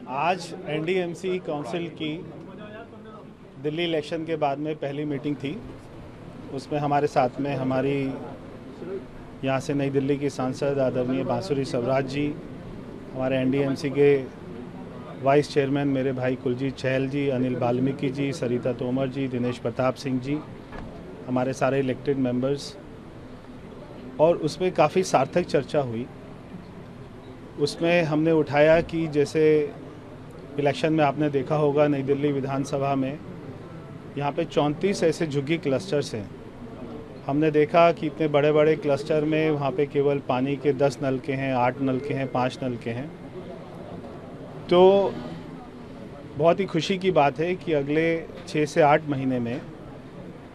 आज NDMC council की Delhi election के बाद में पहली मीटिंग थी। उसमें हमारे साथ में हमारी यहाँ से नई दिल्ली की सांसद आदरणीय बांसुरी स्वराज जी, हमारे एनडीएमसी के वाइस चेयरमैन मेरे भाई कुलजीत चहल जी, अनिल वाल्मीकि जी, सरिता तोमर जी, दिनेश प्रताप सिंह जी, हमारे सारे इलेक्टेड मेंबर्स, और उसमें काफ़ी सार्थक चर्चा हुई। उसमें हमने उठाया कि जैसे इलेक्शन में आपने देखा होगा नई दिल्ली विधानसभा में यहाँ पे 34 ऐसे झुग्गी क्लस्टर्स हैं। हमने देखा कि इतने बड़े बड़े क्लस्टर में वहाँ पे केवल पानी के 10 नलके हैं, 8 नलके हैं, 5 नलके हैं। तो बहुत ही खुशी की बात है कि अगले 6 से 8 महीने में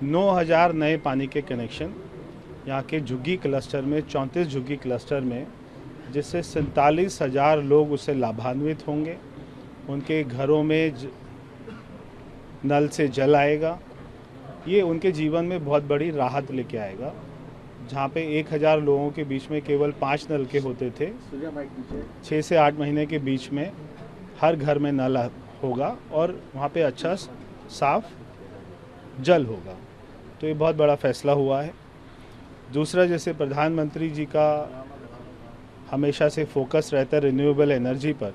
9000 नए पानी के कनेक्शन यहाँ के झुग्गी क्लस्टर में, 34 झुग्गी क्लस्टर में, जिससे 47,000 लोग उससे लाभान्वित होंगे। उनके घरों में नल से जल आएगा। ये उनके जीवन में बहुत बड़ी राहत लेके आएगा। जहाँ पे 1000 लोगों के बीच में केवल 5 नलके होते थे, 6 से 8 महीने के बीच में हर घर में नल होगा और वहाँ पे अच्छा साफ जल होगा। तो ये बहुत बड़ा फैसला हुआ है। दूसरा, जैसे प्रधानमंत्री जी का हमेशा से फोकस रहता है रिन्यूएबल एनर्जी पर,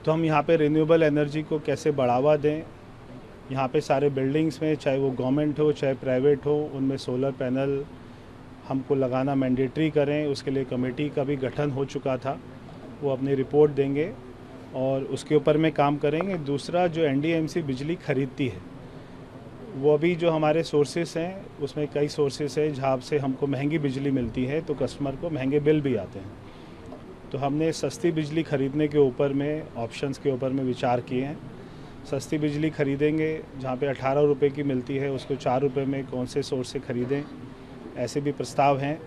तो हम यहाँ पे रिन्यूएबल एनर्जी को कैसे बढ़ावा दें। यहाँ पे सारे बिल्डिंग्स में, चाहे वो गवर्नमेंट हो चाहे प्राइवेट हो, उनमें सोलर पैनल हमको लगाना मैंडेटरी करें। उसके लिए कमेटी का भी गठन हो चुका था, वो अपनी रिपोर्ट देंगे और उसके ऊपर में काम करेंगे। दूसरा, जो एनडीएमसी बिजली खरीदती है, वो अभी जो हमारे सोर्सेस हैं उसमें कई सोर्सेस हैं जहाँ से हमको महंगी बिजली मिलती है, तो कस्टमर को महंगे बिल भी आते हैं। तो हमने सस्ती बिजली खरीदने के ऊपर में, ऑप्शंस के ऊपर में विचार किए हैं। सस्ती बिजली खरीदेंगे, जहाँ पे 18 रुपये की मिलती है उसको 4 रुपये में कौन से सोर्स से खरीदें, ऐसे भी प्रस्ताव हैं,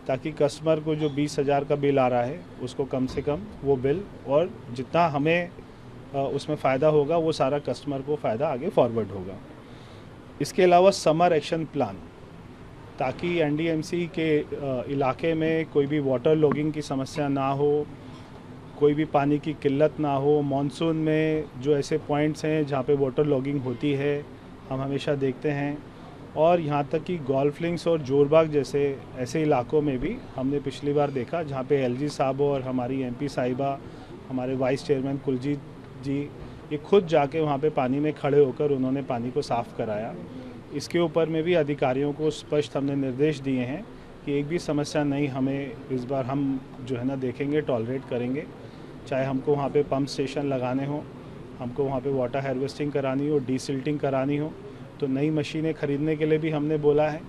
ताकि कस्टमर को जो 20,000 का बिल आ रहा है उसको कम से कम वो बिल, और जितना हमें उसमें फ़ायदा होगा वो सारा कस्टमर को फ़ायदा आगे फॉरवर्ड होगा। इसके अलावा समर एक्शन प्लान, ताकि एनडीएमसी के इलाके में कोई भी वाटर लॉगिंग की समस्या ना हो, कोई भी पानी की किल्लत ना हो। मॉनसून में जो ऐसे पॉइंट्स हैं जहाँ पे वाटर लॉगिंग होती है, हम हमेशा देखते हैं। और यहाँ तक कि गोल्फ लिंक्स और जोरबाग जैसे ऐसे इलाकों में भी हमने पिछली बार देखा, जहाँ पे एलजी साहब और हमारी एमपी साहिबा, हमारे वाइस चेयरमैन कुलजीत जी, ये खुद जाके वहाँ पे पानी में खड़े होकर उन्होंने पानी को साफ़ कराया। इसके ऊपर में भी अधिकारियों को स्पष्ट हमने निर्देश दिए हैं कि एक भी समस्या नहीं हमें इस बार हम जो है ना देखेंगे, टॉलरेट करेंगे। चाहे हमको वहाँ पे पंप स्टेशन लगाने हो, हमको वहाँ पे वाटर हार्वेस्टिंग करानी हो, डीसिल्टिंग करानी हो, तो नई मशीनें खरीदने के लिए भी हमने बोला है।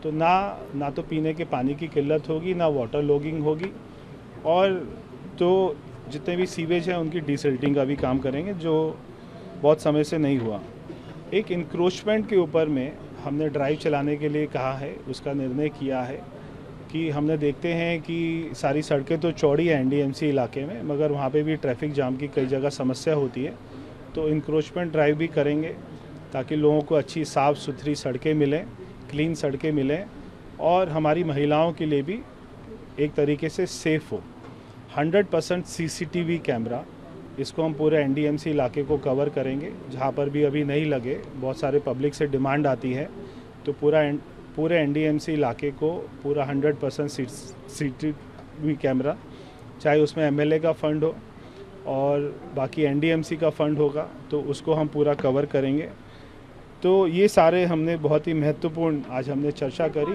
तो ना तो पीने के पानी की किल्लत होगी, ना वाटर लॉगिंग होगी, और तो जितने भी सीवेज हैं उनकी डीसिल्टिंग का भी काम करेंगे, जो बहुत समय से नहीं हुआ। एक इंक्रोचमेंट के ऊपर में हमने ड्राइव चलाने के लिए कहा है, उसका निर्णय किया है कि हमने देखते हैं कि सारी सड़कें तो चौड़ी है एनडीएमसी इलाके में, मगर वहाँ पे भी ट्रैफिक जाम की कई जगह समस्या होती है। तो इंक्रोचमेंट ड्राइव भी करेंगे ताकि लोगों को अच्छी साफ़ सुथरी सड़कें मिलें, क्लीन सड़कें मिलें, और हमारी महिलाओं के लिए भी एक तरीके से सेफ़ हो। 100% सीसीटीवी कैमरा, इसको हम पूरे एनडीएमसी इलाके को कवर करेंगे। जहाँ पर भी अभी नहीं लगे, बहुत सारे पब्लिक से डिमांड आती है, तो पूरे एनडीएमसी इलाके को पूरा 100% सीसीटीवी कैमरा, चाहे उसमें एमएलए का फंड हो और बाकी एनडीएमसी का फंड होगा, तो उसको हम पूरा कवर करेंगे। तो ये सारे हमने बहुत ही महत्वपूर्ण आज हमने चर्चा करी।